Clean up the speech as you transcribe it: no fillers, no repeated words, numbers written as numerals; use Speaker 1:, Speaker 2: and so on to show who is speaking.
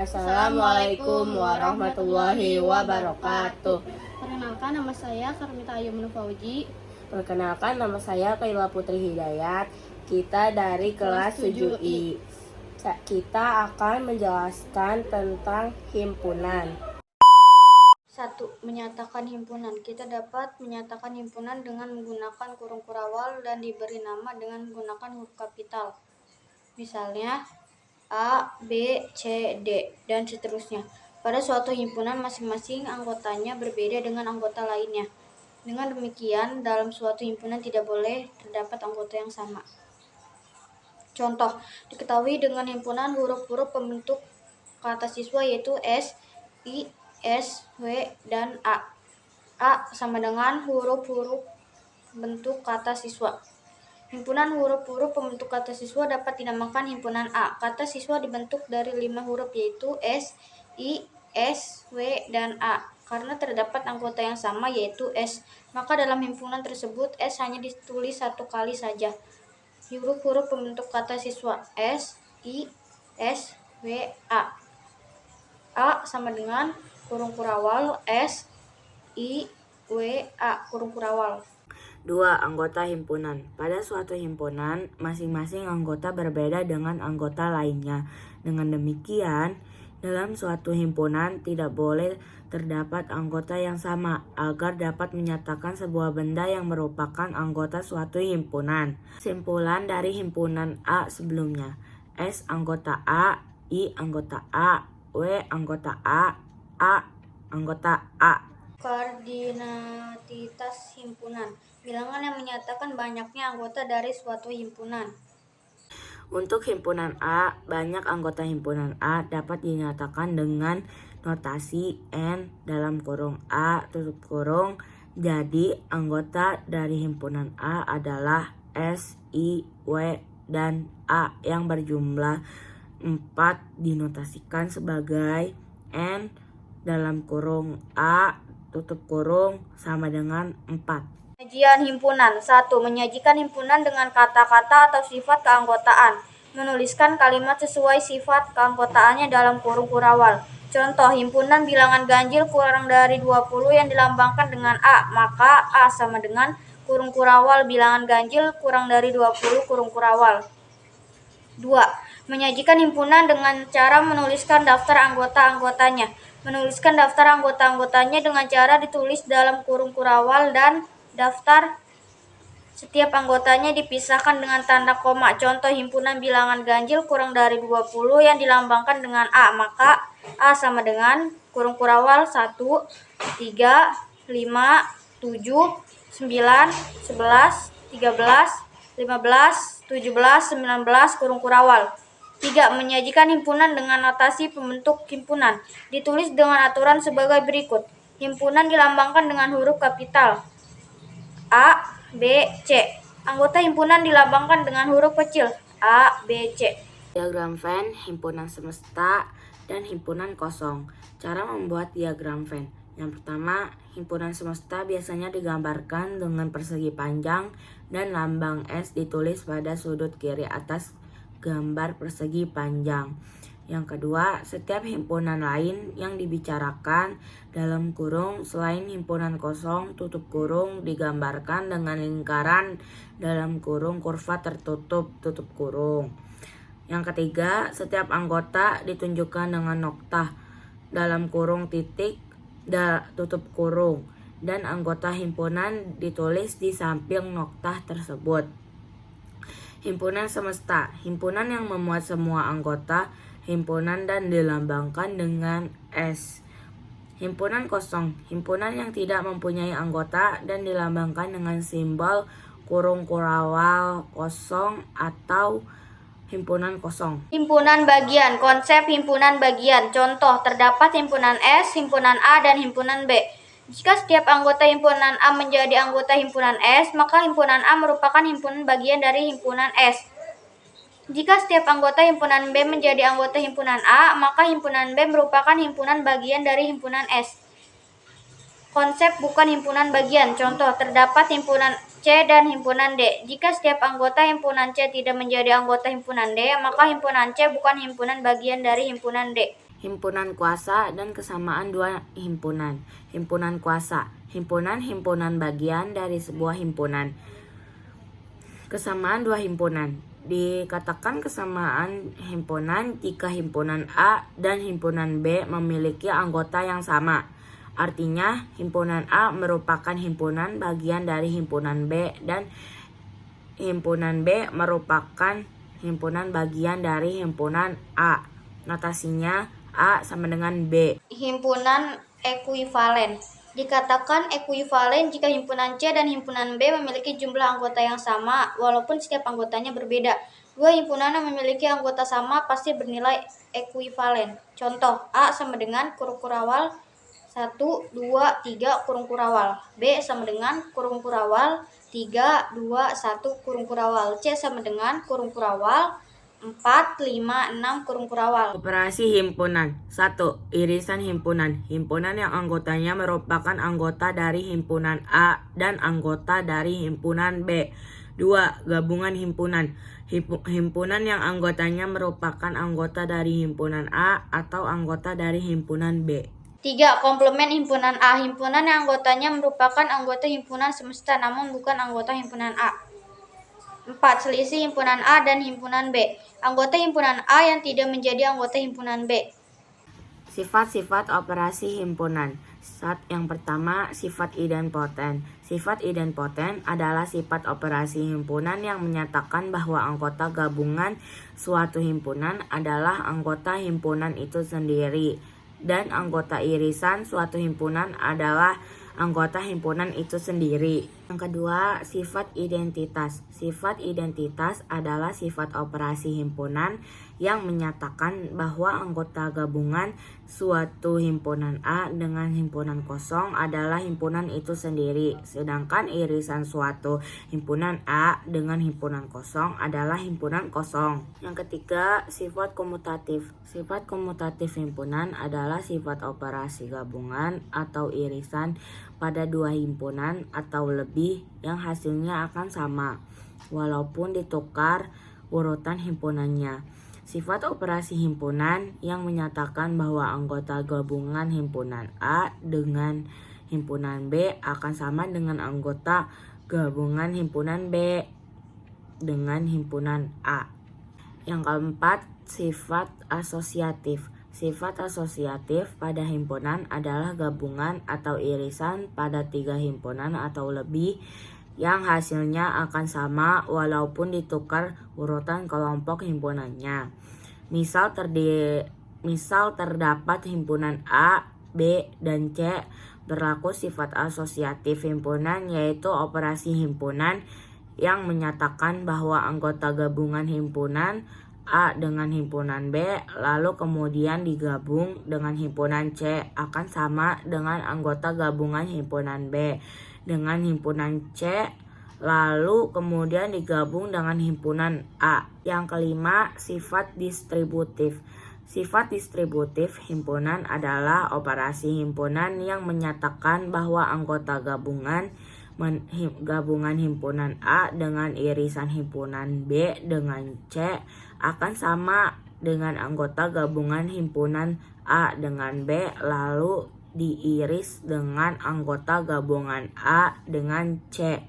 Speaker 1: Assalamualaikum warahmatullahi wabarakatuh.
Speaker 2: Perkenalkan, nama saya Karmita Ayu Fauji.
Speaker 1: Perkenalkan, nama saya Kaila Putri Hidayat. Kita dari kelas 7I. Kita akan menjelaskan tentang himpunan.
Speaker 2: 1. Menyatakan himpunan. Kita dapat menyatakan himpunan dengan menggunakan kurung kurawal dan diberi nama dengan menggunakan huruf kapital. Misalnya A, B, C, D, dan seterusnya. Pada suatu himpunan, masing-masing anggotanya berbeda dengan anggota lainnya. Dengan demikian, dalam suatu himpunan tidak boleh terdapat anggota yang sama. Contoh, diketahui dengan himpunan huruf-huruf pembentuk kata siswa yaitu S, I, S, W, dan A. A sama dengan huruf-huruf bentuk kata siswa. Himpunan huruf-huruf pembentuk kata siswa dapat dinamakan himpunan A. Kata siswa dibentuk dari 5 huruf yaitu S, I, S, W, dan A. Karena terdapat anggota yang sama yaitu S, maka dalam himpunan tersebut S hanya ditulis satu kali saja. Huruf-huruf pembentuk kata siswa S, I, S, W, A. A sama dengan kurung kurawal S, I, W, A, kurung kurawal.
Speaker 1: 2. Anggota himpunan. Pada suatu himpunan, masing-masing anggota berbeda dengan anggota lainnya. Dengan demikian, dalam suatu himpunan tidak boleh terdapat anggota yang sama agar dapat menyatakan sebuah benda yang merupakan anggota suatu himpunan. Kesimpulan dari himpunan A sebelumnya: S anggota A, I anggota A, W anggota A anggota A.
Speaker 2: Koordinatitas himpunan. Bilangan yang menyatakan banyaknya anggota dari suatu himpunan.
Speaker 1: Untuk himpunan A, banyak anggota himpunan A dapat dinyatakan dengan notasi N dalam kurung A tutup kurung. Jadi, anggota dari himpunan A adalah S, I, W, dan A yang berjumlah 4 dinotasikan sebagai N dalam kurung A tutup kurung sama dengan 4.
Speaker 2: Penyajian himpunan. 1. Menyajikan himpunan dengan kata-kata atau sifat keanggotaan. Menuliskan kalimat sesuai sifat keanggotaannya dalam kurung kurawal. Contoh, himpunan bilangan ganjil kurang dari 20 yang dilambangkan dengan A, maka A sama dengan kurung kurawal bilangan ganjil kurang dari 20 kurung kurawal. 2. Menyajikan himpunan dengan cara menuliskan daftar anggota-anggotanya. Menuliskan daftar anggota-anggotanya dengan cara ditulis dalam kurung kurawal dan daftar setiap anggotanya dipisahkan dengan tanda koma. Contoh, himpunan bilangan ganjil kurang dari 20 yang dilambangkan dengan A, maka A sama dengan kurung kurawal 1, 3, 5, 7, 9, 11, 13, 15, 17, 19 kurung kurawal. 3. Menyajikan himpunan dengan notasi pembentuk himpunan. Ditulis dengan aturan sebagai berikut. Himpunan dilambangkan dengan huruf kapital A, B, C. Anggota himpunan dilambangkan dengan huruf kecil A, B, C.
Speaker 1: Diagram Venn, himpunan semesta, dan himpunan kosong. Cara membuat diagram Venn. Yang pertama, himpunan semesta biasanya digambarkan dengan persegi panjang dan lambang S ditulis pada sudut kiri atas gambar persegi panjang. Yang kedua, setiap himpunan lain yang dibicarakan dalam kurung selain himpunan kosong tutup kurung digambarkan dengan lingkaran dalam kurung kurva tertutup tutup kurung. Yang ketiga, setiap anggota ditunjukkan dengan noktah dalam kurung titik tutup kurung dan anggota himpunan ditulis di samping noktah tersebut. Himpunan semesta, himpunan yang memuat semua anggota himpunan dan dilambangkan dengan S. Himpunan kosong, himpunan yang tidak mempunyai anggota dan dilambangkan dengan simbol kurung kurawal kosong atau himpunan kosong.
Speaker 2: Himpunan bagian. Konsep himpunan bagian. Contoh, terdapat himpunan S, himpunan A, dan himpunan B. Jika setiap anggota himpunan A menjadi anggota himpunan S, maka himpunan A merupakan himpunan bagian dari himpunan S. Jika setiap anggota himpunan B menjadi anggota himpunan A, maka himpunan B merupakan himpunan bagian dari himpunan S. Konsep bukan himpunan bagian. Contoh, terdapat himpunan C dan himpunan D. Jika setiap anggota himpunan C tidak menjadi anggota himpunan D, maka himpunan C bukan himpunan bagian dari himpunan D.
Speaker 1: Himpunan kuasa dan kesamaan dua himpunan. Himpunan kuasa, himpunan bagian dari sebuah himpunan. Kesamaan dua himpunan. Dikatakan kesamaan himpunan jika himpunan A dan himpunan B memiliki anggota yang sama. Artinya, himpunan A merupakan himpunan bagian dari himpunan B dan himpunan B merupakan himpunan bagian dari himpunan A. Notasinya A sama dengan B.
Speaker 2: Himpunan ekuivalen. Dikatakan ekuivalen jika himpunan C dan himpunan B memiliki jumlah anggota yang sama walaupun setiap anggotanya berbeda. Dua himpunan yang memiliki anggota sama pasti bernilai ekuivalen. Contoh, A sama dengan kurung kurawal 1, 2, 3 kurung kurawal. B sama dengan kurung kurawal 3, 2, 1 kurung kurawal. C sama dengan kurung kurawal 4, 5, 6 kurung kurawal.
Speaker 1: Operasi himpunan. 1. Irisan himpunan. Himpunan yang anggotanya merupakan anggota dari himpunan A dan anggota dari himpunan B. 2. Gabungan himpunan. Himpunan yang anggotanya merupakan anggota dari himpunan A atau anggota dari himpunan B.
Speaker 2: 3. Komplement himpunan A. Himpunan yang anggotanya merupakan anggota himpunan semesta namun bukan anggota himpunan A. 4. Selisih himpunan A dan himpunan B. Anggota himpunan A yang tidak menjadi anggota himpunan B.
Speaker 1: Sifat-sifat operasi himpunan. Yang pertama, sifat idempoten. Sifat idempoten adalah sifat operasi himpunan yang menyatakan bahwa anggota gabungan suatu himpunan adalah anggota himpunan itu sendiri, dan anggota irisan suatu himpunan adalah anggota himpunan itu sendiri. Yang kedua, sifat identitas. Sifat identitas adalah sifat operasi himpunan yang menyatakan bahwa anggota gabungan suatu himpunan A dengan himpunan kosong adalah himpunan itu sendiri, sedangkan irisan suatu himpunan A dengan himpunan kosong adalah himpunan kosong. Yang ketiga, sifat komutatif. Sifat komutatif himpunan adalah sifat operasi gabungan atau irisan pada dua himpunan atau lebih yang hasilnya akan sama, walaupun ditukar urutan himpunannya. Sifat operasi himpunan yang menyatakan bahwa anggota gabungan himpunan A dengan himpunan B akan sama dengan anggota gabungan himpunan B dengan himpunan A. Yang keempat, sifat asosiatif. Sifat asosiatif pada himpunan adalah gabungan atau irisan pada tiga himpunan atau lebih yang hasilnya akan sama walaupun ditukar urutan kelompok himpunannya. Misal terdapat himpunan A, B, dan C, berlaku sifat asosiatif himpunan yaitu operasi himpunan yang menyatakan bahwa anggota gabungan himpunan A dengan himpunan B lalu kemudian digabung dengan himpunan C akan sama dengan anggota gabungan himpunan B dengan himpunan C lalu kemudian digabung dengan himpunan A. Yang kelima, sifat distributif. Sifat distributif himpunan adalah operasi himpunan yang menyatakan bahwa anggota gabungan himpunan A dengan irisan himpunan B dengan C akan sama dengan anggota gabungan himpunan A dengan B lalu diiris dengan anggota gabungan A dengan C.